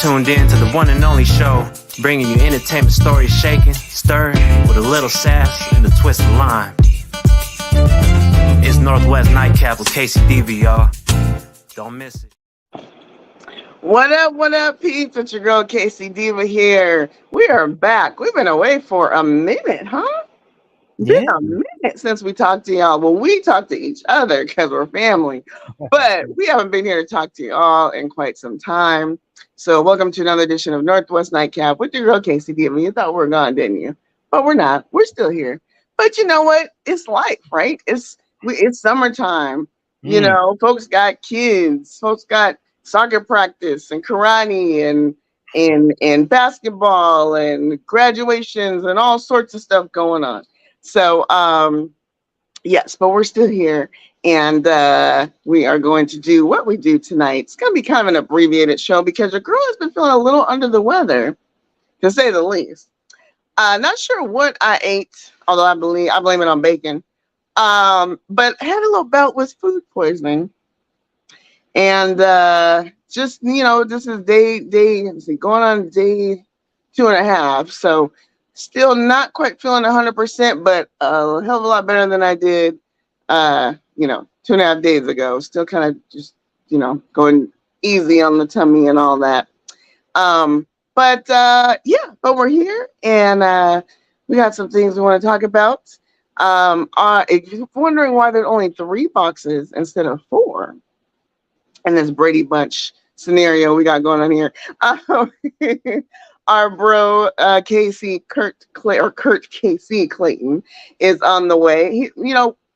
tuned in to the one and only show, bringing you entertainment stories shaken, stirred, with a little sass and a twist of lime. It's Northwest Nightcap with K-Cee Deeva, y'all. Don't miss it. What up, peeps? It's your girl, K-Cee Deeva here. We are back. We've been away for a minute, huh? Yeah. Been a minute since we talked to y'all. Well, we talk to each other because we're family, but we haven't been here to talk to y'all in quite some time. So welcome to another edition of Northwest Nightcap with your girl, K-Cee Deeva. You thought we were gone, didn't you? But we're not. We're still here. But you know what? It's life, right? It's summertime. You know, folks got kids. Folks got soccer practice and karate and basketball and graduations and all sorts of stuff going on. So yes, but we're still here, and we are going to do what we do tonight. It's going to be kind of an abbreviated show because your girl has been feeling a little under the weather, to say the least. Not sure what I ate, although I blame it on bacon. But had a little bout with food poisoning. And just, you know, this is going on day 2.5. So still not quite feeling 100%, but a hell of a lot better than I did, 2.5 days ago. Still kind of just, going easy on the tummy and all that. But we're here, and we got some things we want to talk about. If you're wondering why there's only 3 boxes instead of 4 in this Brady Bunch scenario we got going on here, our bro Kurt K-Cee Clayton is on the way. He,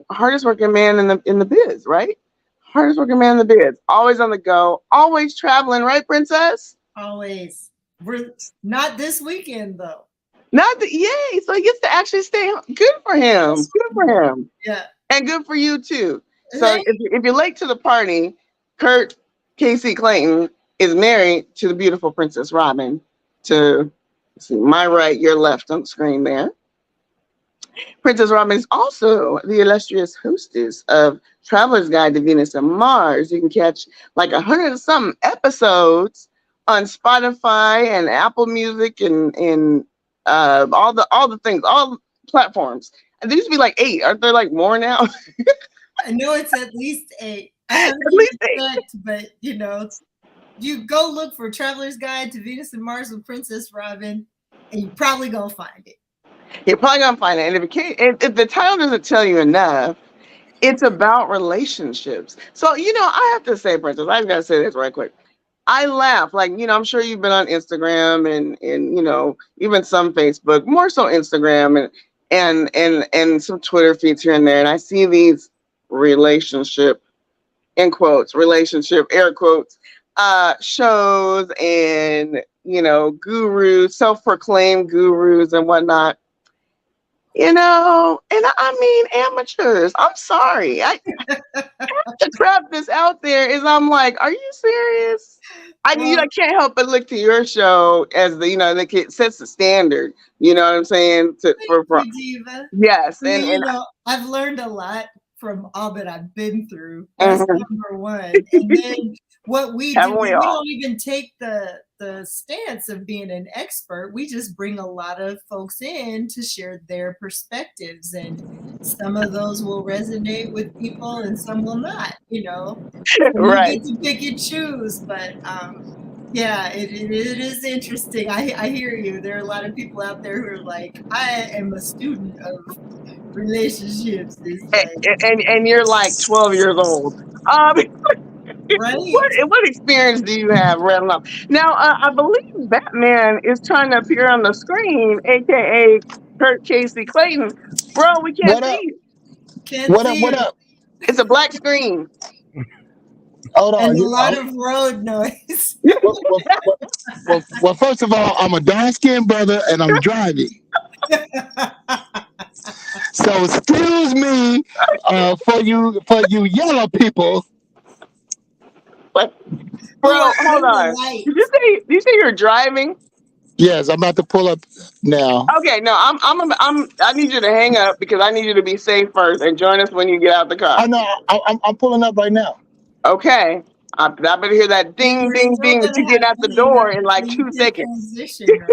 hardest working man in the biz, right? Hardest working man in the biz. Always on the go, always traveling, right, Princess? Always. We're not this weekend though. Yay! So he gets to actually stay. Good for him. Good for him. Yeah. And good for you too. So if you're late to the party, Kurt K-Cee Clayton is married to the beautiful Princess Robin. To my right, your left on the screen there. Princess Robin is also the illustrious hostess of Traveler's Guide to Venus and Mars. You can catch like 100 and something episodes on Spotify and Apple Music and all the things, all platforms. And there used to be like 8. Aren't there like more now? I know it's at least 8. I haven't checked, but you go look for Traveler's Guide to Venus and Mars with Princess Robin, and you're probably gonna find it. You're probably gonna find it. And if the title doesn't tell you enough, it's about relationships. So I have to say, Princess, I gotta say this right quick. I laugh, like, I'm sure you've been on Instagram and even some Facebook, more so Instagram and some Twitter feeds here and there. And I see these relationship, in quotes, relationship, air quotes, shows and, gurus, self-proclaimed gurus and whatnot. And I mean amateurs. I'm sorry. I have to trap this out there. I'm like, are you serious? I can't help but look to your show as the it sets the standard. You know what I'm saying? For Diva. Yes, and I've learned a lot from all that I've been through. That's number one. And then what we do, we don't even take the stance of being an expert. We just bring a lot of folks in to share their perspectives, and some of those will resonate with people and some will not, Right. You get to pick and choose, but it is interesting. I hear you. There are a lot of people out there who are like, I am a student of relationships. And you're like 12 years old. Right. What experience do you have, Redlum? Now, I believe Batman is trying to appear on the screen, aka Kurt K-Cee Clayton. Bro, we can't see you. What up? It's a black screen. Hold on. And a lot of road noise. Well, first of all, I'm a dark-skinned brother and I'm driving. So excuse me for you yellow people. But, bro, hold on. Did you say you're driving? Yes, I'm about to pull up now. Okay, no, I need you to hang up because I need you to be safe first and join us when you get out the car. Oh no, I'm pulling up right now. Okay. I better hear that ding, You're ding, still ding that gonna you get have out the to hang door up in so like you 2 can seconds. transition, right?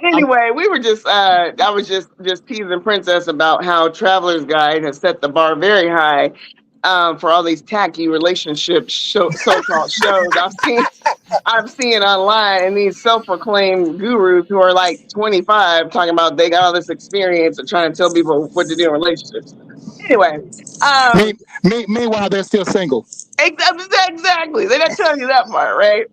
Anyway, we were just I was just teasing Princess about how Traveler's Guide has set the bar very high for all these tacky relationship so-called shows. I've seen online and these self-proclaimed gurus who are like 25 talking about they got all this experience and trying to tell people what to do in relationships. Anyway, Me, um, meanwhile, they're still single. exactly. They're not telling you that part, right?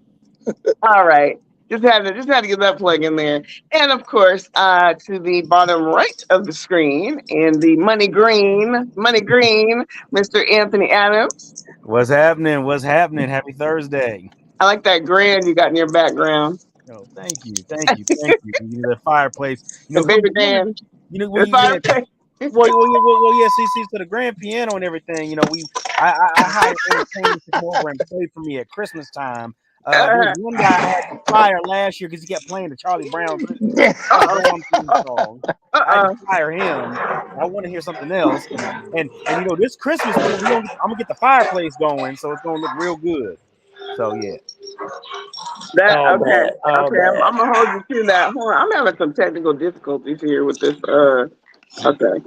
All right. Just had to get that plug in there. And of course, to the bottom right of the screen in the money green, Mr. Anthony Adams. What's happening? What's happening? Happy Thursday. I like that grand you got in your background. Oh, thank you, thank you, thank you. You know, the fireplace. The baby When grand. when The you yeah, fireplace. yeah. See, so the grand piano and everything. You know, I hired entertainers to come over and play for me at Christmas time. There was one guy I had to fire last year because he kept playing the Charlie Brown theme song. I had to fire him. I want to hear something else. And you know, this Christmas I'm gonna get the fireplace going, so it's gonna look real good. So yeah. Okay. Oh Okay. I'm, man. I'm gonna hold you to that. Hold on. I'm having some technical difficulties here with this. Okay.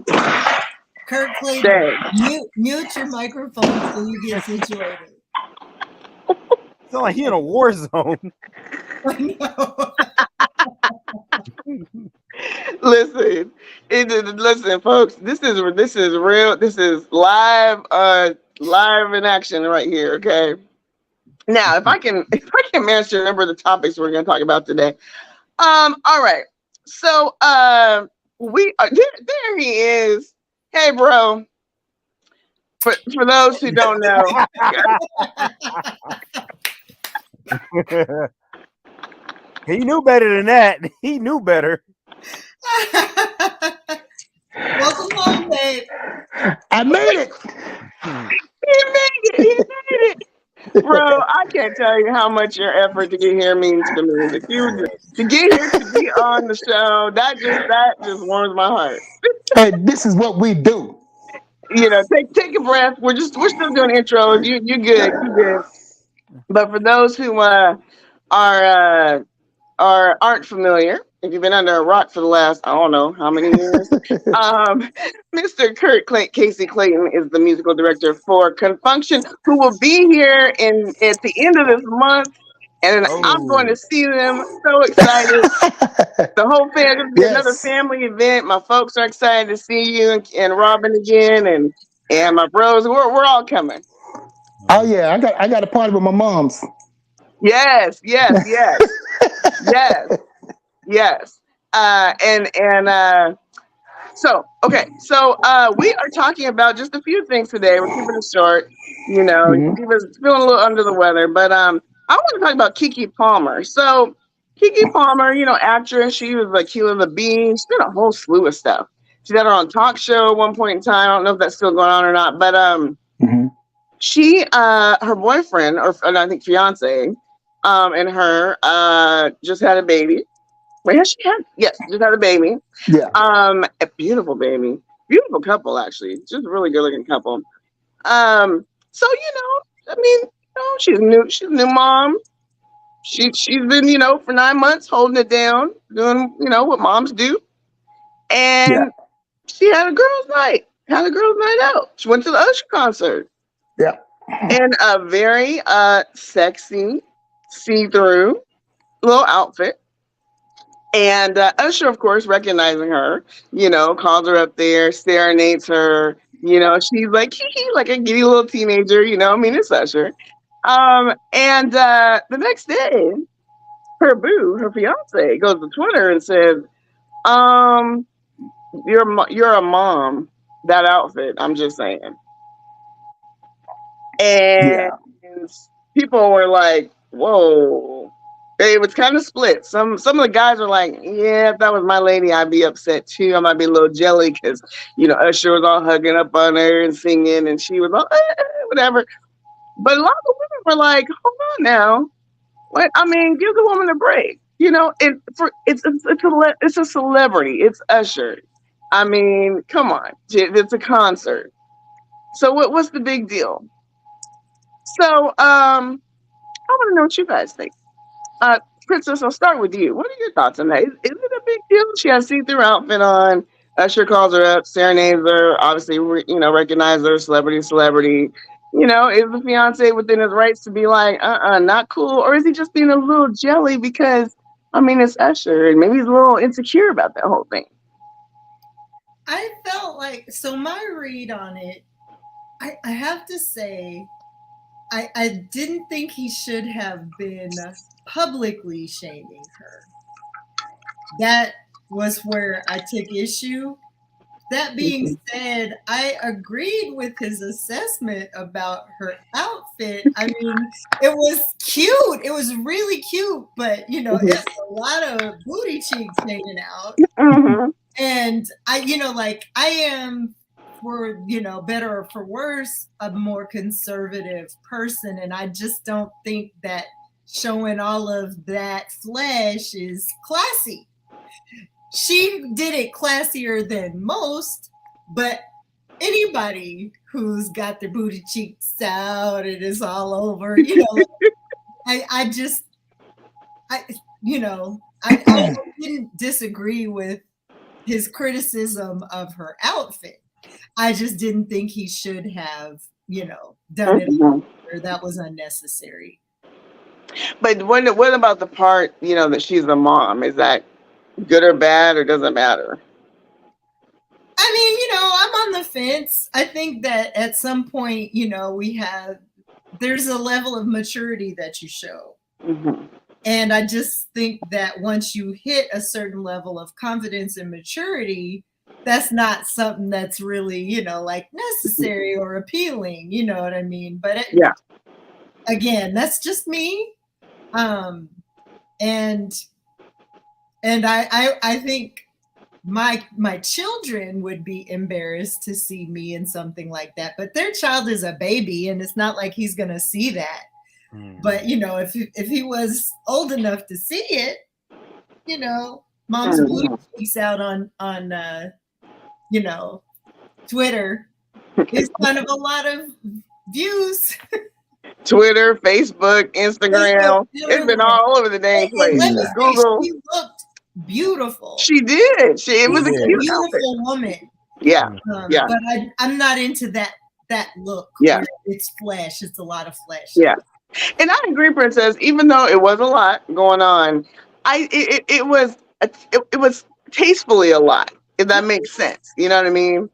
Kurt Clayton, Dang. mute your microphone so you get situated. It's like he in a war zone. I know. Listen, folks. This is real. This is live. Live in action right here. Okay. Now, if I can manage to remember the topics we're going to talk about today. All right. So, we there he is. Hey, bro. For those who don't know, He knew better than that. He knew better. Welcome home, babe. I made it. he made it. He made it. Bro, I can't tell you how much your effort to get here means to me. To get here to be on the show, that just warms my heart. Hey, this is what we do. You know, take a breath. We're still doing intros. You good. You good. But for those who are aren't familiar, if you've been under a rock for the last I don't know how many years, Mr. K-Cee Clayton is the musical director for Confunction, who will be here at the end of this month, and I'm going to see them. So excited! The whole family, it'll be another Yes. family event. My folks are excited to see you and Robin again, and my bros. We're all coming. Oh yeah, I got a party with my mom's. Yes, yes, yes, yes. Yes. So okay. So we are talking about just a few things today. We're keeping it short. You know, Mhm. he was feeling a little under the weather, but I want to talk about Keke Palmer. So Keke Palmer, you know, actress. She was like Keela the Bean. She did a whole slew of stuff. She had her own talk show at one point in time. I don't know if that's still going on or not, but Mhm. she her boyfriend or I think fiance and her just had a baby. Wait, has she had? Yes, just had a baby. Yeah. A beautiful baby, beautiful couple actually, just a really good looking couple. So I mean, she's a new mom. She's been for 9 months holding it down, doing what moms do, Yeah. and she had a girls' night. Had a girls' night out. She went to the Usher concert Yeah. in a very sexy, see-through little outfit. And Usher, of course, recognizing her, calls her up there, serenades her. She's like, hee hee, like a giddy little teenager, I mean, it's Usher. And the next day, her fiance, goes to Twitter and says, um, you're a mom. That outfit, I'm just saying. And Yeah. people were like, whoa. It was kind of split. Some of the guys were like, yeah, if that was my lady, I'd be upset too. I might be a little jelly because, Usher was all hugging up on her and singing, and she was all, whatever. But a lot of women were like, hold on now. What? I mean, give the woman a break. It's a celebrity. It's Usher. I mean, come on. It's a concert. So what's the big deal? So I want to know what you guys think. Princess, I'll start with you. What are your thoughts on that? Is it a big deal? She has see-through outfit on. Usher calls her up, serenades her. Obviously, recognize her, celebrity. Is the fiance within his rights to be like, not cool, or is he just being a little jelly because, I mean, it's Usher, and maybe he's a little insecure about that whole thing. I felt like, so my read on it, I have to say, I didn't think he should have been publicly shaming her. That was where I took issue. That being said, I agreed with his assessment about her outfit. I mean, it was cute. It was really cute, but it's a lot of booty cheeks hanging out. Mm-hmm. And I am, for better or for worse, a more conservative person, and I just don't think that showing all of that flesh is classy. She did it classier than most, but anybody who's got their booty cheeks out and is all over, I didn't disagree with his criticism of her outfit. I just didn't think he should have, done it. Or that was unnecessary. But what about the part, that she's the mom? Is that good or bad, or doesn't matter? I mean, I'm on the fence. I think that at some point, there's a level of maturity that you show. Mm-hmm. And I just think that once you hit a certain level of confidence and maturity, that's not something that's really, necessary or appealing. You know what I mean? But again, that's just me. And I think my children would be embarrassed to see me in something like that. But their child is a baby, and it's not like he's going to see that. But if he was old enough to see it, mom's booty cheeks out on Twitter is kind of a lot of views. Twitter, Facebook, Instagram. It's been all over the dang place. Google. She looked beautiful. She did. It was a cute beautiful outfit. Woman. Yeah. But I'm not into that look. Yeah. It's flesh. It's a lot of flesh. Yeah. And I agree, Princess. Even though it was a lot going on, it was tastefully a lot. If that makes sense, you know what I mean.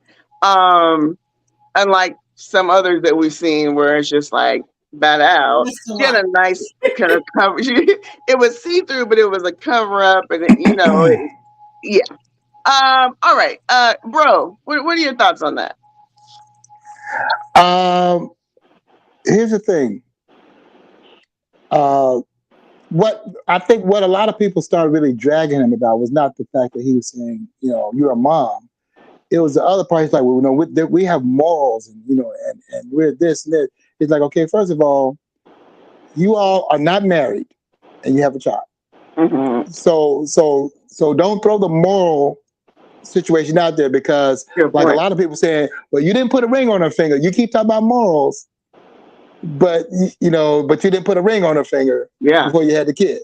Unlike some others that we've seen, where it's just like bad out. She had a nice kind of cover. It was see through, but it was a cover up, and yeah. All right, bro. What are your thoughts on that? Here's the thing. What a lot of people started really dragging him about was not the fact that he was saying, you're a mom. It was the other part. He's like, well, we have morals, and and we're this and that. It's like, okay, first of all, you all are not married, and you have a child. Mm-hmm. So don't throw the moral situation out there, because like a lot of people saying, well, you didn't put a ring on her finger. You keep talking about morals, but you didn't put a ring on her finger before you had the kid.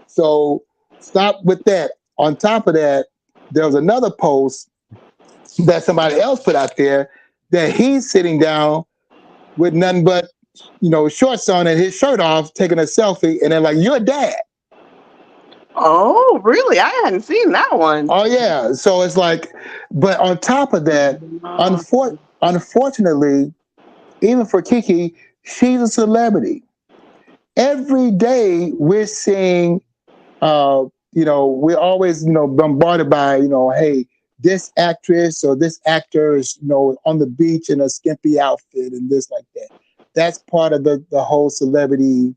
So stop with that. On top of that, there was another post that somebody else put out there that he's sitting down with nothing but shorts on and his shirt off, taking a selfie, and they're like, "You're a dad." Oh, really? I hadn't seen that one. Oh yeah. So it's like, but on top of that, unfortunately, even for Kiki, she's a celebrity. Every day we're seeing, we're always, bombarded by, hey, this actress or this actor is, on the beach in a skimpy outfit and this like that. That's part of the whole celebrity,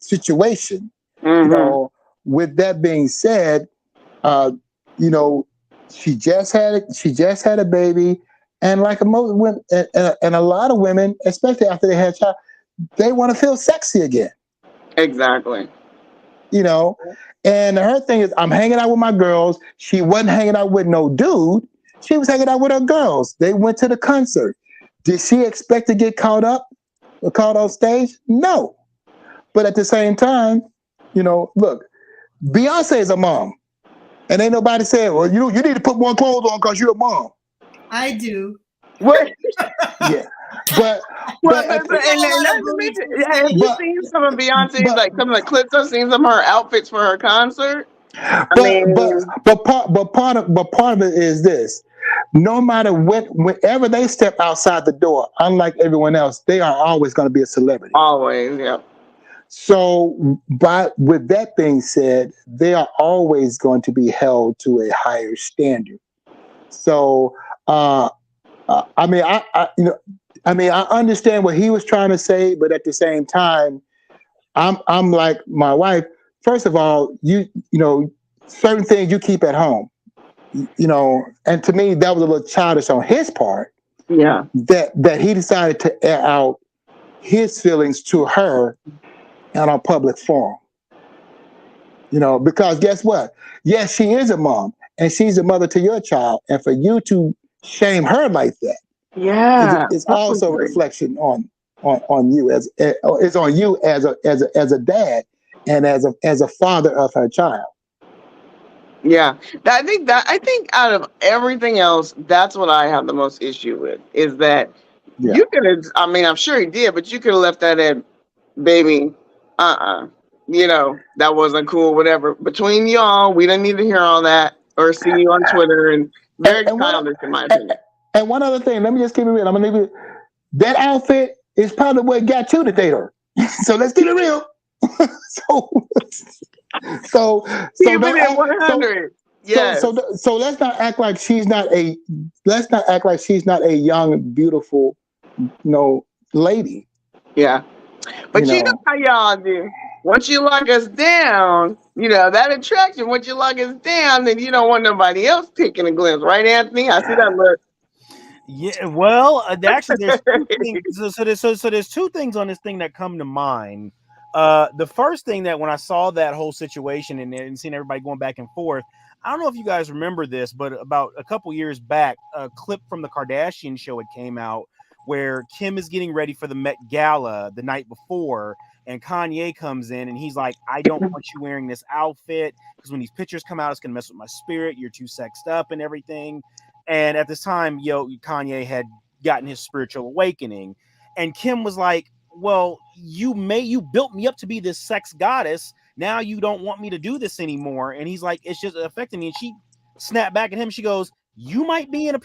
situation. Mm-hmm. With that being said, she just had a baby, and like most women, and a lot of women, especially after they had a child, they want to feel sexy again. Exactly. And her thing is, I'm hanging out with my girls. She wasn't hanging out with no dude. She was hanging out with her girls. They went to the concert. Did she expect to get caught up or caught on stage? No. But at the same time, look, Beyonce is a mom. And ain't nobody saying, well, you need to put more clothes on because you're a mom. I do. What? Yeah. But have you seen some of Beyonce's, like some of the clips? I've seen some of her outfits for her concert. But part of it is this: no matter whenever they step outside the door, unlike everyone else, they are always going to be a celebrity. Always, yeah. So, with that being said, they are always going to be held to a higher standard. So, I understand what he was trying to say, but at the same time, I'm like my wife. First of all, certain things you keep at home, and to me that was a little childish on his part. Yeah, that he decided to air out his feelings to her on a public forum. Because guess what? Yes, she is a mom, and she's a mother to your child, and for you to shame her like that, it's also a reflection on you as it's on you as a dad and as a father of her child. Yeah, I think out of everything else, that's what I have the most issue with, is that you could have, I'm sure he did, but you could have left that at, baby, that wasn't cool, whatever. Between y'all, we didn't need to hear all that or see you on Twitter, and very childish in my opinion. And one other thing, let me just keep it real. I'm gonna leave it. That outfit is probably what got you to date her. So let's keep it real. So keep it at 100. Yes. So let's not act like she's not a young, beautiful, lady. Yeah. But you know how y'all do. Once you lock us down, that attraction, once you lock us down, then you don't want nobody else taking a glimpse, right, Anthony? I see that look. Yeah, well, actually, there's two things. So there's two things on this thing that come to mind. The first thing, that when I saw that whole situation and seeing everybody going back and forth, I don't know if you guys remember this, but about a couple years back, a clip from the Kardashian show had came out where Kim is getting ready for the Met Gala the night before, and Kanye comes in and he's like, I don't want you wearing this outfit because when these pictures come out, it's gonna mess with my spirit. You're too sexed up and everything. And at this time, Kanye had gotten his spiritual awakening, and Kim was like, well, you built me up to be this sex goddess. Now you don't want me to do this anymore. And he's like, it's just affecting me. And she snapped back at him. She goes, you might be in a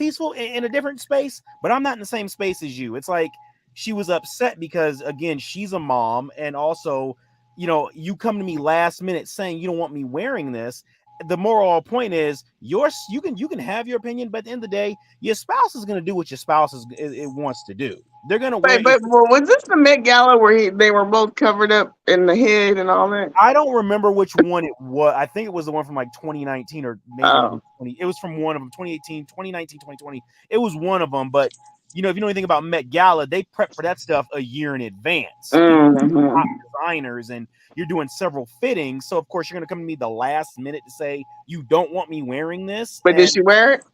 different space, but I'm not in the same space as you. It's like she was upset because, again, she's a mom. And also, you come to me last minute saying you don't want me wearing this. The moral point is you can have your opinion, but at the end of the day, your spouse is going to do what your spouse it wants to do. They're going to wear. But was this the Met Gala where they were both covered up in the head and all that? I don't remember which one it was. I think it was the one from like 2019 or maybe 2020. It was from one of them, 2018, 2019, 2020. It was one of them. But if you know anything about Met Gala, they prep for that stuff a year in advance. Top designers, and you're doing several fittings. So of course you're going to come to me the last minute to say you don't want me wearing this. But did she wear it?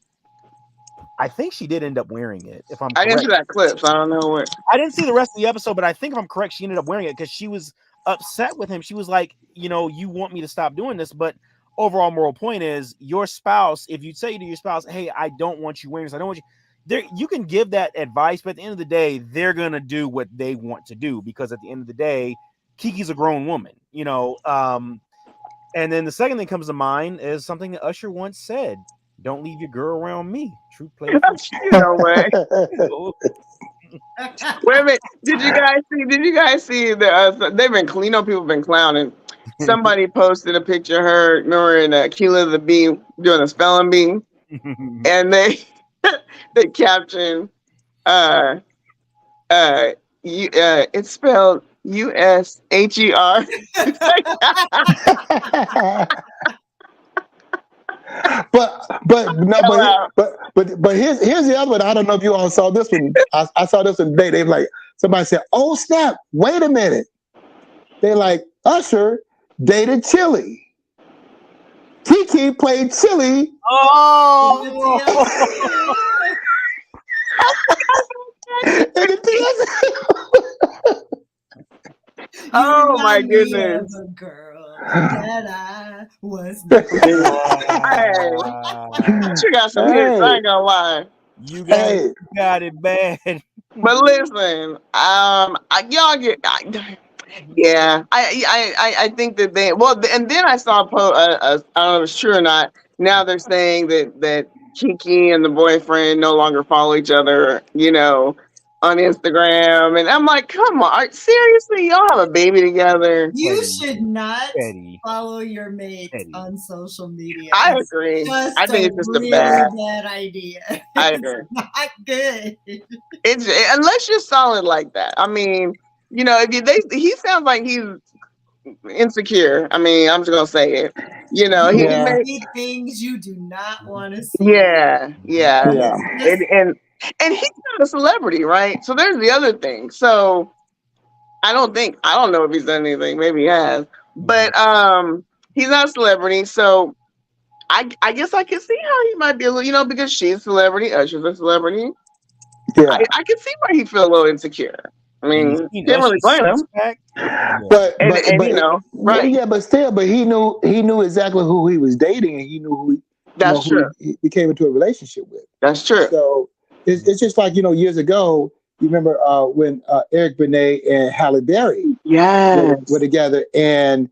I think she did end up wearing it. If I'm correct. I didn't see that clip, so I don't know what. I didn't see the rest of the episode, but I think if I'm correct, she ended up wearing it because she was upset with him. She was like, you want me to stop doing this, but overall moral point is your spouse. If you say to your spouse, "Hey, I don't want you wearing this. I don't want you," you can give that advice, but at the end of the day, they're gonna do what they want to do because at the end of the day, Kiki's a grown woman, And then the second thing comes to mind is something that Usher once said. Don't leave your girl around me. True player. No way. Wait a minute. Did you guys see the they've been people have been clowning. Somebody posted a picture of her ignoring Keela the Bee doing a spelling bee. And they captioned it's spelled USHER. But here's the other one. I don't know if you all saw this one. I saw this one today. They like somebody said, "Oh snap! Wait a minute." They like Usher dated Chili. Kiki played Chili. Oh. Oh my remind me of goodness. a girl that I was. You got some hits. I ain't gonna lie. You got it bad. But listen, y'all get. I think that and then I saw I don't know if it's true or not. Now they're saying that Kiki and the boyfriend no longer follow each other, on Instagram, and I'm like, come on, seriously, y'all have a baby together? You should not follow your mate on social media. I agree. I think it's just a bad idea. I agree. It's not good. Unless you're solid like that. I mean, he sounds like he's insecure. I mean, I'm just gonna say it. He see things you do not want to see. Yeah. And he's not a celebrity, right? So there's the other thing. So I don't know if he's done anything. Maybe he has, but he's not a celebrity. So I guess I can see how he might be a little, because she's a celebrity, Usher's a celebrity. Yeah, I can see why he feel a little insecure. I mean, can't really blame him. But right? Yeah, but he knew exactly who he was dating, and he knew who. That's true. He became into a relationship with. That's true. So it's just like years ago. You remember when Eric Benet and Halle Berry were together, and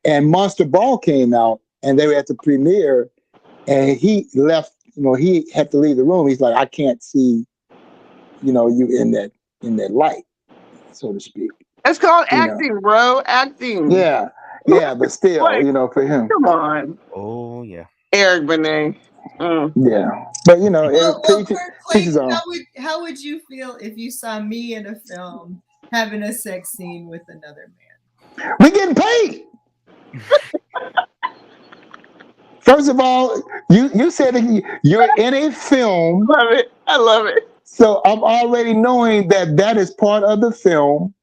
Monster Ball came out, and they were at the premiere, and he left. He had to leave the room. He's like, I can't see, you in that light, so to speak. It's called acting, bro. Acting. Yeah, but still, for him. Come on. Oh yeah. Eric Benet. Yeah, but how would you feel if you saw me in a film having a sex scene with another man? We getting paid. First of all, you said that you're in a film. Love it. I love it. So I'm already knowing that is part of the film,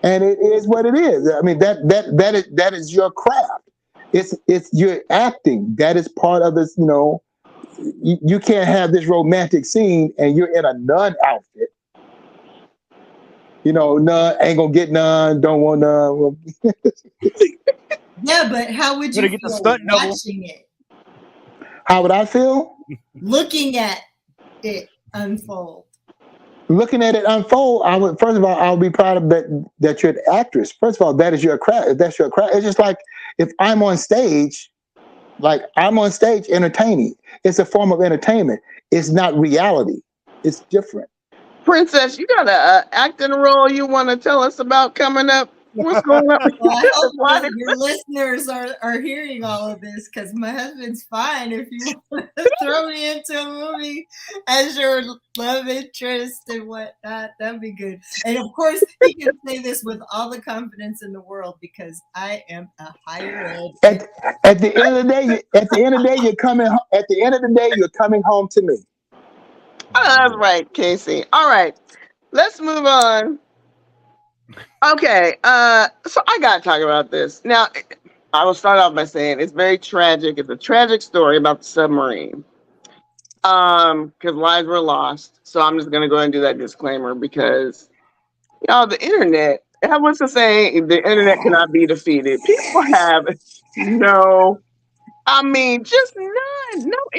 and it is what it is. I mean that is your craft. It's you're acting. That is part of this. You can't have this romantic scene and you're in a nun outfit. None ain't gonna get none. Don't want none. Yeah, but how would you feel watching it? How would I feel? Looking at it unfold. Looking at it unfold, first of all, I would be proud of that you're an actress. First of all, that is your craft. If that's your craft, it's just like if I'm on stage, entertaining. It's a form of entertainment. It's not reality. It's different. Princess, you got a acting role you want to tell us about coming up? What's going on? Well, I hope that your listeners are hearing all of this, because my husband's fine if you want to throw me into a movie as your love interest and whatnot. That'd be good. And of course, he can say this with all the confidence in the world, because I am a higher ed. At the end of the day, you're coming. At the end of the day, you're coming home to me. Oh, that's right, K-Cee. All right, let's move on. Okay, so I gotta talk about this. Now, I will start off by saying it's very tragic. It's a tragic story about the submarine. Because lives were lost. So I'm just gonna go ahead and do that disclaimer, because the internet, what's the saying? The internet cannot be defeated. People have just none, no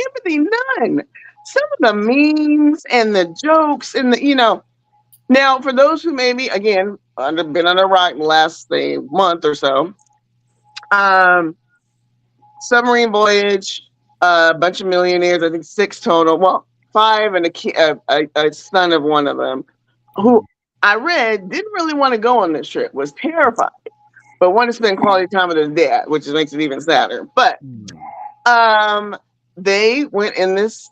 empathy, none. Some of the memes and the jokes and Now, for those who maybe, again, been on a rock in the last, month or so, submarine voyage, a bunch of millionaires, I think 6 total, well, 5 and a son of one of them, who I read didn't really want to go on this trip, was terrified, but wanted to spend quality time with his dad, which makes it even sadder. But they went in this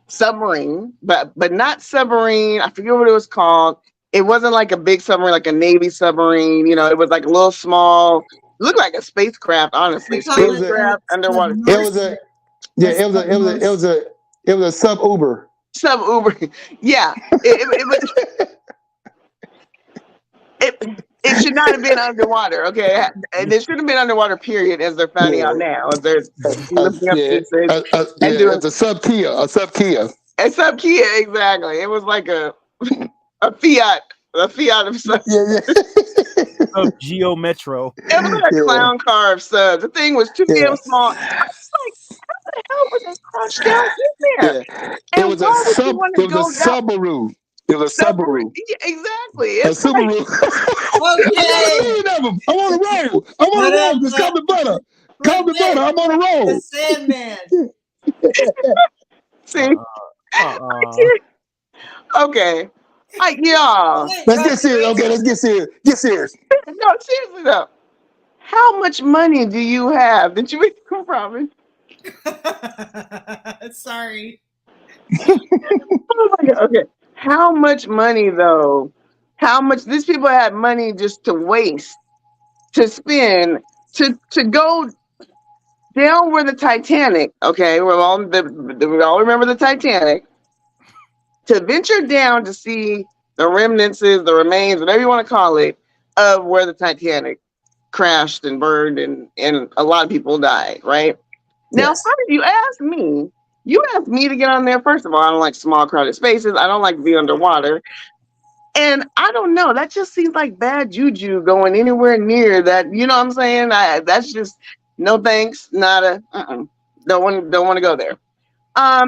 submarine, but not submarine. I forget what it was called. It wasn't like a big submarine, like a Navy submarine. It was like a little small, looked like a spacecraft. Honestly, spacecraft underwater. It was a sub Uber. Sub Uber, yeah. It should not have been underwater. Okay, it should have been underwater. Period. As they're finding out now, as they're lifting up pieces and doing it's a sub Kia. A sub Kia, exactly. It was like a Fiat The Fiat of subs. Of Geo Metro. It was a clown car of subs. The thing was too damn small. I was like, how the hell was it crushed down in there? It was a Subaru. It was a Subaru. Yeah, exactly. A It's Subaru. Okay. I'm on the road. I'm on the road. Just come to butter. Come to butter. I'm on the road. The Sandman. See? Okay. Y'all. Let's get serious. Okay, let's get serious. Get serious. No, seriously though. How much money do you have that you can promise? Sorry. Oh my God. Okay. How much money though? How much these people had money just to waste, to spend, to go down where the Titanic, okay, we all remember the Titanic, to venture down to see the remnants, the remains, whatever you want to call it, of where the Titanic crashed and burned and a lot of people died, right? Now, Yes. how did you ask me? You asked me to get on there. First of all, I don't like small crowded spaces. I don't like to be underwater. And I don't know. That just seems like bad juju going anywhere near that. You know what I'm saying? That's just no thanks. Nada. Don't want to go there.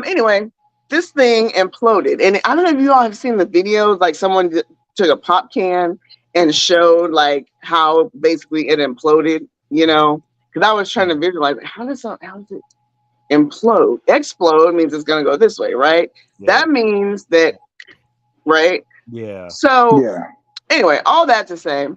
Anyway, this thing imploded, and I don't know if you all have seen the videos. Like someone took a pop can and showed like how basically it imploded. You know, because I was trying to visualize how does it implode? Explode means it's going to go this way, right? Yeah. That means that, right? Yeah. So anyway, all that to say,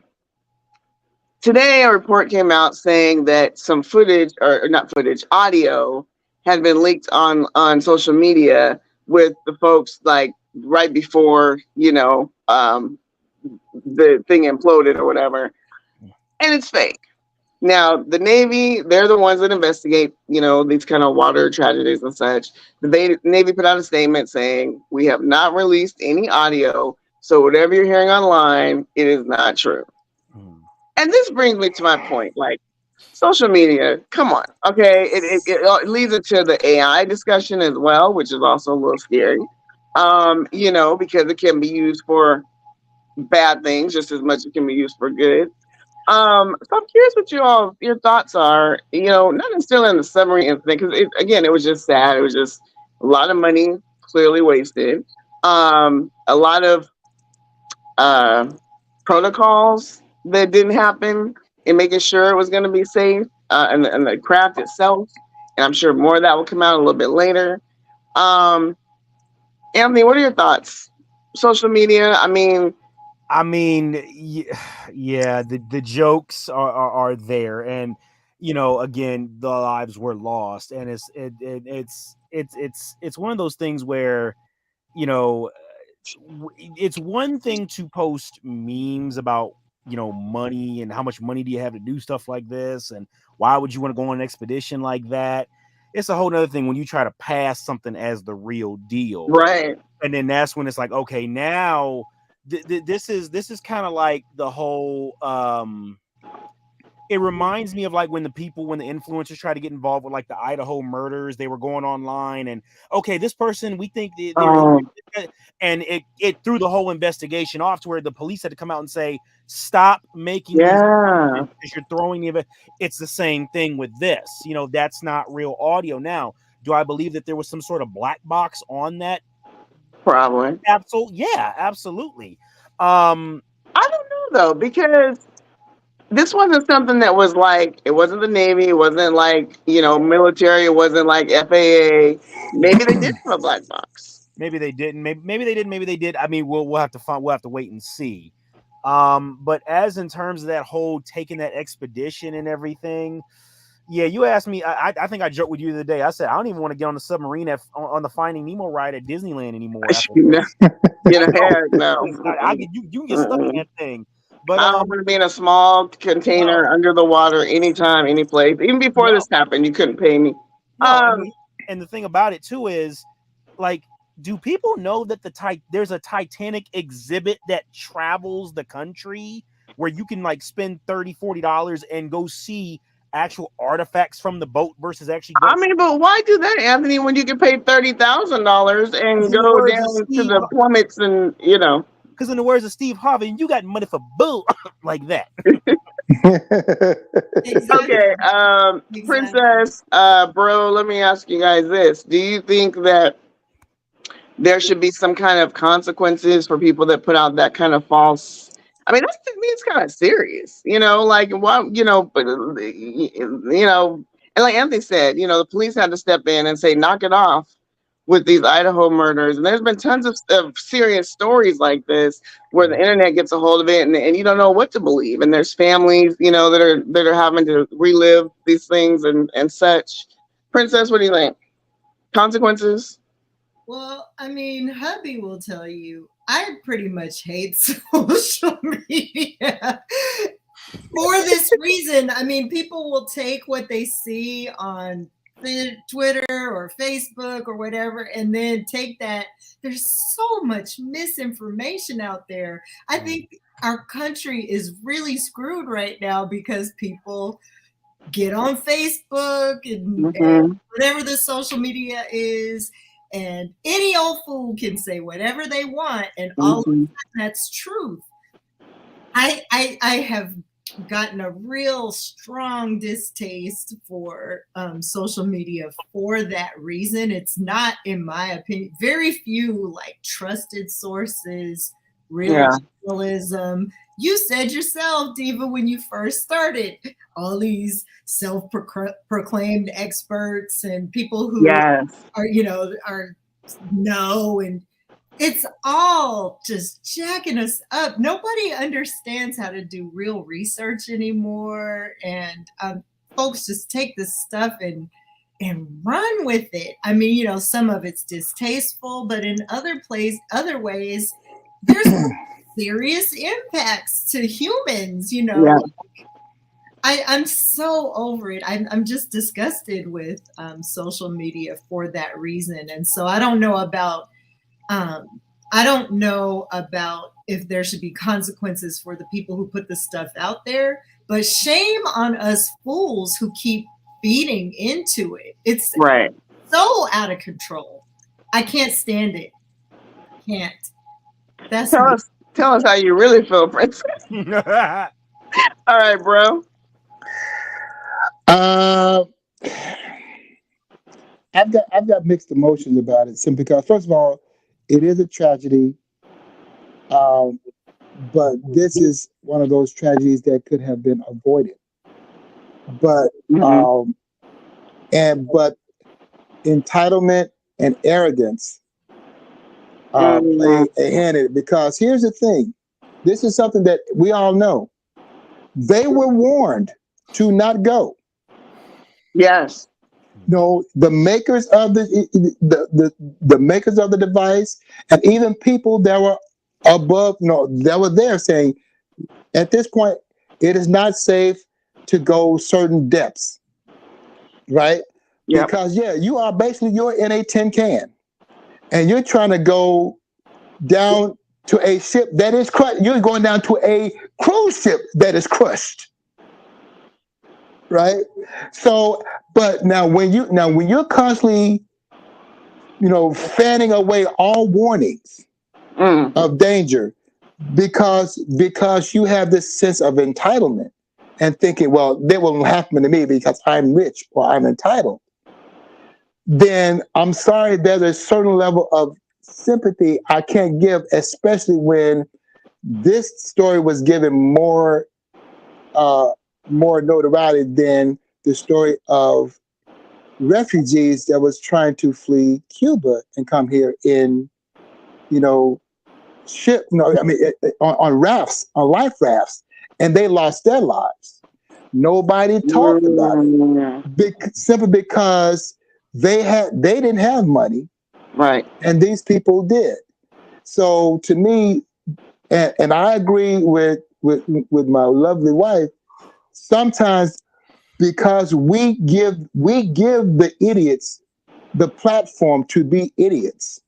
today a report came out saying that some footage, or not footage, audio had been leaked on social media with the folks like right before, you know, the thing imploded or whatever. And it's fake. Now, the Navy, they're the ones that investigate, you know, these kind of water tragedies and such. The Navy put out a statement saying, we have not released any audio, so whatever you're hearing online, it is not true. And this brings me to my point, like, social media, come on, okay? It leads into the AI discussion as well, which is also a little scary, you know, because it can be used for bad things just as much as it can be used for good. So I'm curious what your thoughts are, you know, not necessarily in the submarine incident, because again, it was just sad. It was just a lot of money clearly wasted. A lot of protocols that didn't happen in making sure it was going to be safe, and the craft itself. And I'm sure more of that will come out a little bit later. Anthony, what are your thoughts? Social media, I mean, yeah, the jokes are there, and you know, again, the lives were lost, and it's one of those things where, you know, it's one thing to post memes about, you know, money and how much money do you have to do stuff like this, and why would you want to go on an expedition like that. It's a whole nother thing when you try to pass something as the real deal, right? And then that's when it's like, okay, now this is kind of like the whole it reminds me of like when the influencers try to get involved with like the Idaho murders. They were going online and, okay, this person, we think and it threw the whole investigation off to where the police had to come out and say, stop making these because you're throwing the. It's the same thing with this. You know, that's not real audio. Now, do I believe that there was some sort of black box on that? Probably. Absolutely. I don't know though, because this wasn't something that was like, it wasn't the Navy, it wasn't like, you know, military, it wasn't like FAA. Maybe they did have a black box. Maybe they didn't. Maybe they did. Maybe they did. I mean, we'll have to we'll have to wait and see. But as in terms of that whole taking that expedition and everything, yeah, you asked me. I think I joked with you the other day. I said I don't even want to get on the submarine on the Finding Nemo ride at Disneyland anymore. No. You can get stuck in that thing. But I don't want to be in a small container under the water anytime, any place. Even before this happened, you couldn't pay me. And the thing about it too is, like, do people know that there's a Titanic exhibit that travels the country where you can like spend $30-$40 and go see actual artifacts from the boat versus actually I mean, but why do that, Anthony, when you can pay $30,000 and go down to the plummets and, you know? Because in the words of Steve Harvey, you got money for bull like that. Exactly. Okay, Exactly. Princess, bro, let me ask you guys this. Do you think that there should be some kind of consequences for people that put out that kind of false? I mean, that's, to me, it's kind of serious, like, why, but, and like Anthony said, the police had to step in and say, knock it off with these Idaho murders. And there's been tons of serious stories like this where the internet gets a hold of it, and you don't know what to believe. And there's families, that are having to relive these things and such. Princess, what do you think? Consequences? Well, I mean, hubby will tell you I pretty much hate social media for this reason. I mean, people will take what they see on Twitter or Facebook or whatever, and then take that. There's so much misinformation out there. I think our country is really screwed right now because people get on Facebook and whatever the social media is, and any old fool can say whatever they want, and all of a sudden that's truth. I have gotten a real strong distaste for social media for that reason. It's not, in my opinion, very few like trusted sources, real journalism. You said yourself, Deeva, when you first started, all these self-proclaimed experts and people who are, and it's all just jacking us up. Nobody understands how to do real research anymore. And folks just take this stuff and run with it. I mean, some of it's distasteful, but in other ways, there's serious impacts to humans, I'm so over it. I'm just disgusted with social media for that reason. And so I don't know about if there should be consequences for the people who put the stuff out there, but shame on us fools who keep feeding into it. It's so out of control. I can't stand it. Can't. That's Tell us how you really feel, Princess. All right, bro. I've got mixed emotions about it, simply because, first of all, it is a tragedy, but this is one of those tragedies that could have been avoided. But but entitlement and arrogance play a hand in it, because here's the thing: this is something that we all know. They were warned to not go. Yes. No, the makers of the makers of the device, and even people that were above, that were there, saying, at this point, it is not safe to go certain depths, right? Yep. Because you're in a tin can, and you're trying to go down to a ship that is crushed. You're going down to a cruise ship that is crushed. Right. So, but now when you're constantly, fanning away all warnings of danger, because you have this sense of entitlement and thinking, well, that won't happen to me because I'm rich or I'm entitled, then I'm sorry, there's a certain level of sympathy I can't give, especially when this story was given more notoriety than the story of refugees that was trying to flee Cuba and come here in, on rafts, on life rafts, and they lost their lives. Nobody talked about it, simply because they didn't have money, right? And these people did. So to me, and I agree with my lovely wife. Sometimes, because we give the idiots the platform to be idiots.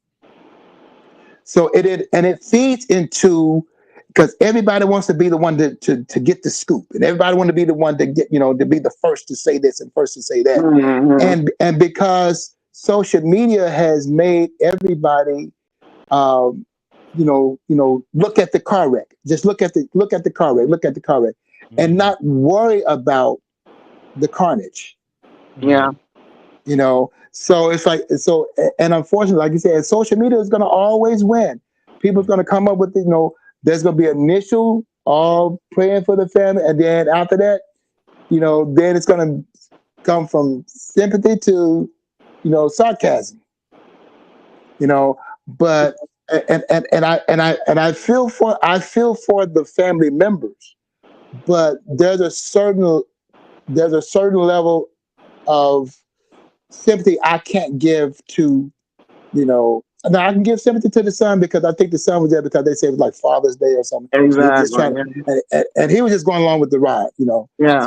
So it feeds into, because everybody wants to be the one to get the scoop, and everybody wants to be the one to get, to be the first to say this and first to say that. And because social media has made everybody look at the car wreck. Just look at the car wreck. Look at the car wreck, and not worry about the carnage. Yeah. So it's like and unfortunately, like you said, social media is going to always win. People's going to come up with there's going to be initial all praying for the family, and then after that, then it's going to come from sympathy to sarcasm. But I feel for the family members, but there's a certain level of sympathy I can't give to, now I can give sympathy to the son because I think the son was there because they say it was like Father's Day or something. Exactly. And he was just going along with the ride, Yeah.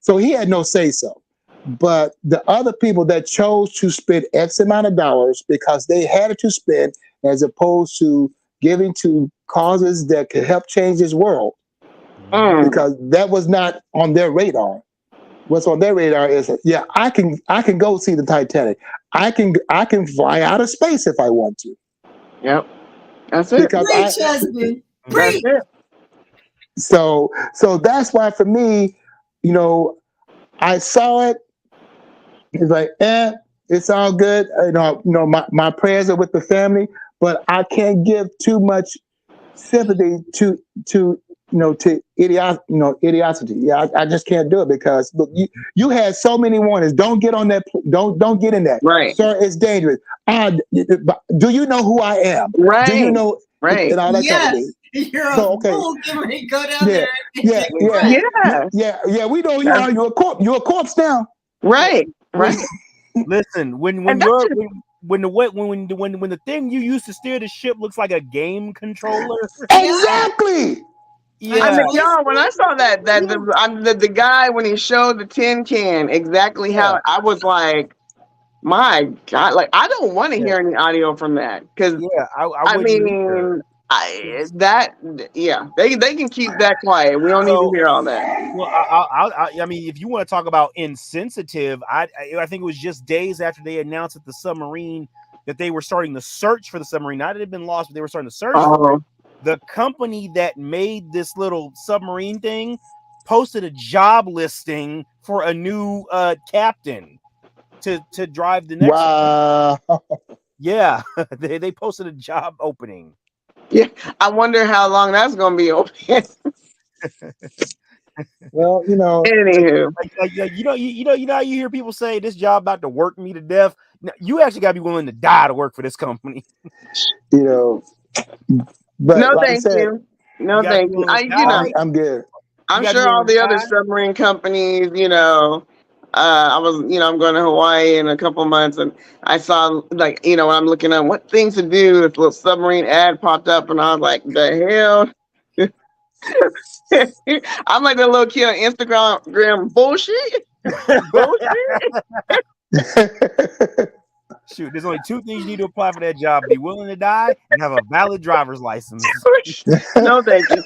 So he had no say so. But the other people that chose to spend X amount of dollars because they had to spend, as opposed to giving to causes that could help change this world, because that was not on their radar. What's on their radar is, I can go see the Titanic. I can fly out of space if I want to. Yep, that's it. Preach, husband. Preach. So that's why for me, I saw it. It's like, it's all good. My prayers are with the family, but I can't give too much sympathy to idiocity. Yeah, I just can't do it because look, you had so many warnings. Don't get on that. Don't get in that. Right, sir. It's dangerous. Do you know who I am? Right. Do you know? Right. And all that kind of thing. You're a fool. Go down there. Yeah. We know you are. You're a corpse. You're a corpse now. Right. Listen, when the thing you used to steer the ship looks like a game controller. Exactly. Yeah. I mean, y'all, when I saw that the guy when he showed the tin can exactly how, I was like, my God, like I don't want to hear any audio from that because I mean they can keep that quiet. We don't need to hear all that. Well, I mean, if you want to talk about insensitive, I think it was just days after they announced that the submarine, that they were starting the search for the submarine. Not that it had been lost, but they were starting to search for it. The company that made this little submarine thing posted a job listing for a new captain to drive the next one. Yeah, they posted a job opening. Yeah, I wonder how long that's going to be open. Well, anywho, you know, you hear people say this job about to work me to death. Now, you actually got to be willing to die to work for this company. But no, like thank you. No, thank you. I'm good. I'm sure all the other submarine companies, I was, I'm going to Hawaii in a couple months, and I saw, when I'm looking at what things to do, this little submarine ad popped up, and I was like, the hell? I'm like the little kid on Instagram bullshit. Shoot, there's only two things you need to apply for that job: be willing to die and have a valid driver's license. No, thank you.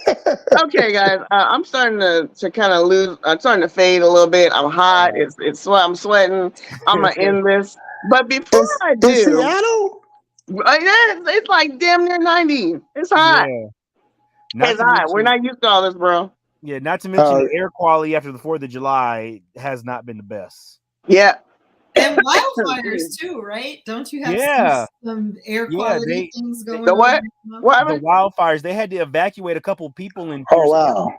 Okay, guys, I'm starting to kind of lose. I'm starting to fade a little bit. I'm hot. I'm sweating. I'm gonna end this. But before I do, in Seattle, it's like damn near 90. It's hot. Yeah. It's hot. We're not used to all this, bro. Yeah, not to mention the air quality after the 4th of July has not been the best. Yeah. And wildfires too, right? Don't you have some air quality things going on? The what? The wildfires. They had to evacuate a couple people in Pierce. Oh wow.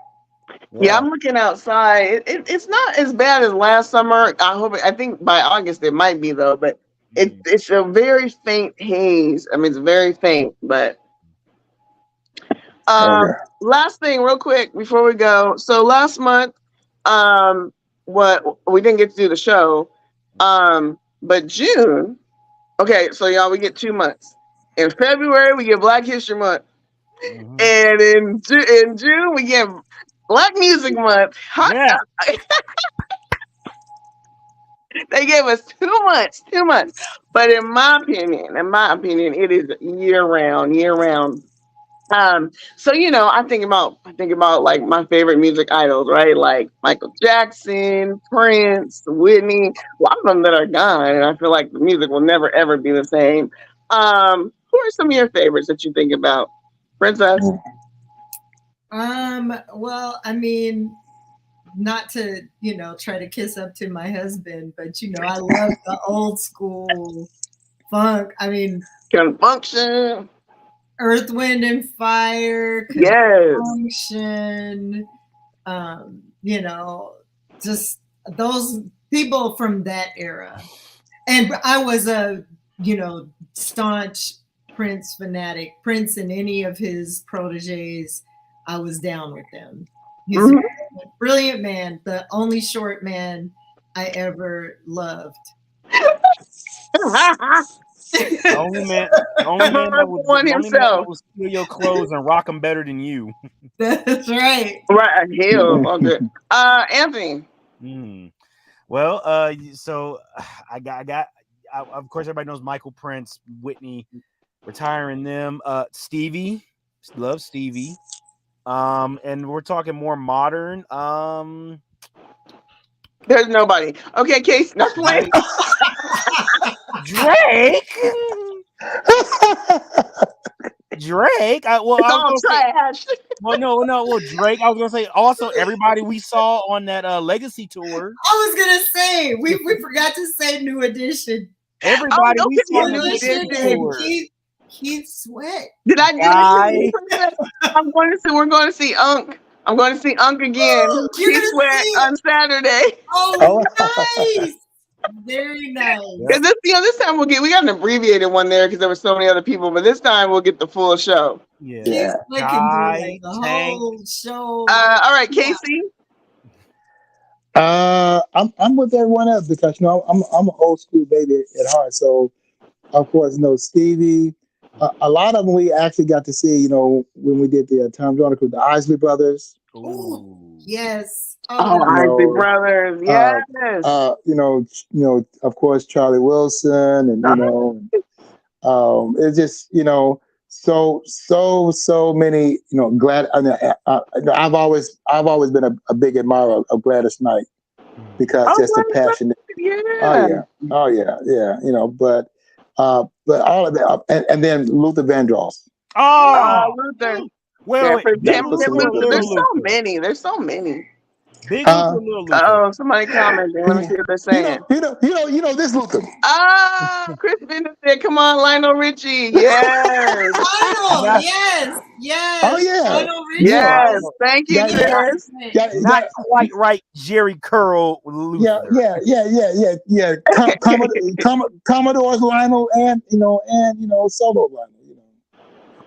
Yeah, I'm looking outside. It's not as bad as last summer. I think by August it might be though, but it's a very faint haze. I mean, it's very faint, but last thing real quick before we go. So last month, what we didn't get to do the show. But June, okay, so y'all, we get 2 months. In February, we get Black History Month. And in June, we get Black Music Month. They gave us 2 months. But in my opinion, it is year round. So I think about like my favorite music idols, right? Like Michael Jackson, Prince, Whitney, a lot of them that are gone, and I feel like the music will never ever be the same. Who are some of your favorites that you think about? Princess. Well, I mean, not to, try to kiss up to my husband, but I love the old school funk. I mean, Function. Earth, Wind, and Fire. Yes. Function. Just those people from that era. And I was a, staunch Prince fanatic. Prince and any of his proteges, I was down with them. He's a brilliant man, the only short man I ever loved. The only man that would steal your clothes and rock them better than you. That's right. Right, hell, all good. Anthony. Well, so I got. Of course, everybody knows Michael, Prince, Whitney, retiring them. Stevie, love Stevie. And we're talking more modern. There's nobody. Okay, Case, not Drake. Drake. It's all trash. Well, Drake. I was gonna say also everybody we saw on that Legacy tour. I was gonna say we forgot to say New Edition. Everybody we saw New Edition. Keith Sweat. Did I do this? We're going to see Unk. I'm going to see Unk again. Keith Sweat on Saturday. Oh, nice. Very nice. This time we got an abbreviated one there because there were so many other people, but this time we'll get the full show. Yeah. We can do the whole show. All right, K-Cee. I'm with everyone else because I'm an old school baby at heart. So of course, Stevie. A lot of them we actually got to see, when we did the Tom Jones Crew, the Isley Brothers. Ooh, yes. Isley Brothers, yes. Of course, Charlie Wilson, and it's just so many. Glad. I've always been a big admirer of Gladys Knight because just the passion. Yeah. Oh yeah. But all of that, and then Luther Vandross. Luther. There's so many. There's so many. Big Luther, little Luther. Oh, somebody commented. Let me see what they're saying. This Luther. Chris Bennett said, "Come on, Lionel Richie." Yes. Lionel. Yes. Oh yeah. Lionel Richie. Yes. Thank you, Chris. Not quite right, Jerry Curl. Luther. Yeah. Commodore's Lionel and solo Lionel.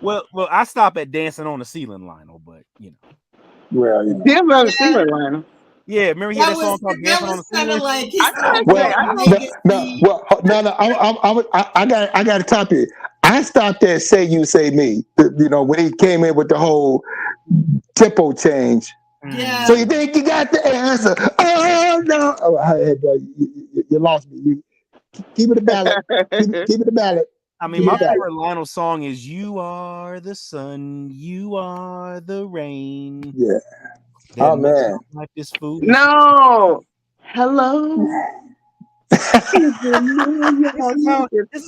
Well, I stop at Dancing on the Ceiling, Lionel, but Well, Dancing on the Ceiling, Lionel. Yeah, remember he had that song called Dancing on the Ceiling? I got to top you. I stopped at Say You, Say Me. When he came in with the whole tempo change. Yeah. So you think you got the answer? Oh no! Hey, bro, you lost me. Keep it a ballad. Keep it a ballad. I mean, my favorite Lionel song is "You Are the Sun, You Are the Rain." Yeah. Oh man. Like this food. No. Hello. This is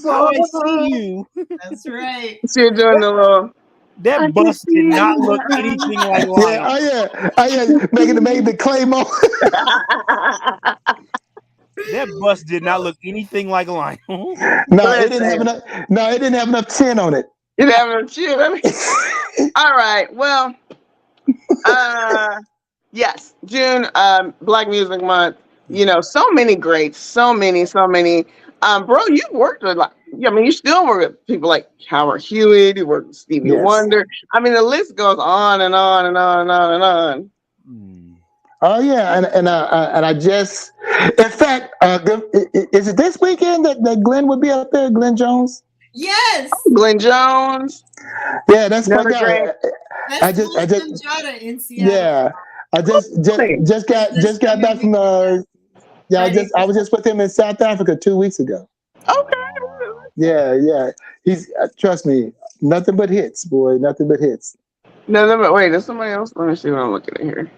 how I see you. That's right. So you're doing the little. That bus did not look anything like Lionel. Oh yeah. Making the Claymore. That bus did not look anything like Lionel. No, it didn't have enough. No, it didn't have enough chin on it. It didn't have enough chin. All right. Well. Yes. June. Black Music Month. So many greats. So many. Bro, you worked with you still work with people like Howard Hewitt. You work with Stevie Wonder. I mean, the list goes on and on and on and on and on. Oh yeah, and I just, in fact, is it this weekend that Glenn would be up there? Glenn Jones. Yes. Glenn Jones. Yeah, that's my guy. I just in Seattle. Yeah, I just got back from the. Yeah, I was just with him in South Africa 2 weeks ago. Okay. Yeah. He's trust me, nothing but hits, boy. Nothing but hits. No, but wait, there's somebody else. Let me see what I'm looking at here.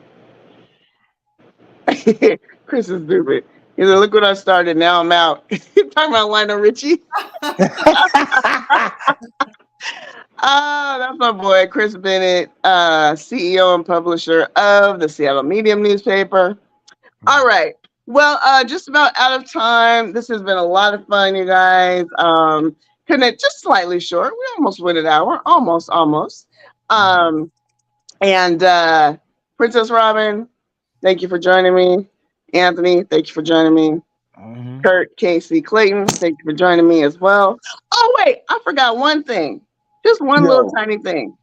Chris is stupid. He's like, look what I started. Now I'm out. Talking about Lionel Richie. That's my boy, Chris Bennett, CEO and publisher of the Seattle Medium newspaper. All right. Well, just about out of time. This has been a lot of fun, you guys. Couldn't it just slightly short. We almost went an hour. Almost. And Princess Robin, thank you for joining me. Anthony, thank you for joining me. Kurt, K-Cee, Clayton, thank you for joining me as well. Oh, wait, I forgot one thing. Just one little tiny thing.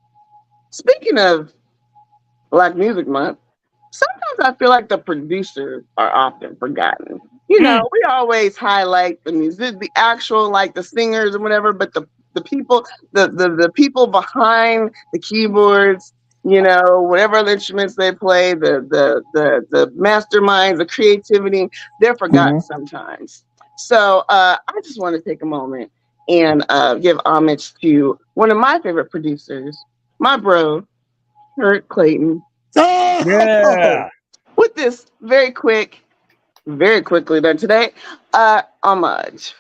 Speaking of Black Music Month, sometimes I feel like the producers are often forgotten. You know, we always highlight the music, the actual, like the singers and whatever, but the people, the people behind the keyboards, you know, whatever other instruments they play, the masterminds, the creativity, they're forgotten sometimes. So I just want to take a moment and give homage to one of my favorite producers, my bro, Kurt Clayton. Yeah. With this very quickly done today, homage.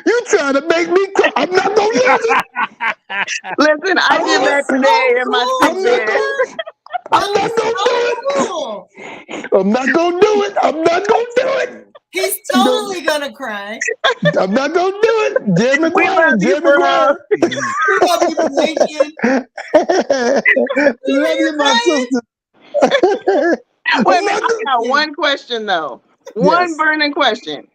You trying to make me cry. I'm not gonna use it. Listen, I did that today in my sick bed. I'm not gonna do it. I'm not gonna do it. I'm not gonna do it. He's totally gonna cry. I'm not gonna do it. Jerry We love McGuire. you, Jerry bro. McGuire. Love you, my sister. Wait a minute, I got one question though. One burning question.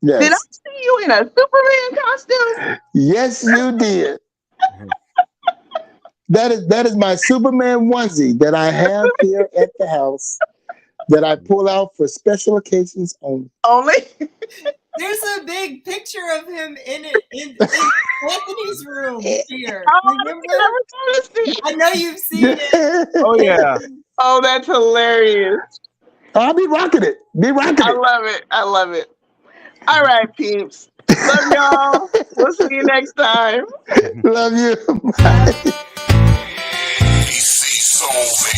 Yes. Did I see you in a Superman costume? Yes, you did. That is my Superman onesie that I have here at the house that I pull out for special occasions only. There's a big picture of him in Anthony's room here. Remember? I know you've seen it. Oh yeah. Oh, that's hilarious. I'll be rocking it. I love it. All right, peeps. Love y'all. We'll see you next time. Love you. Bye. K-Cee Soul.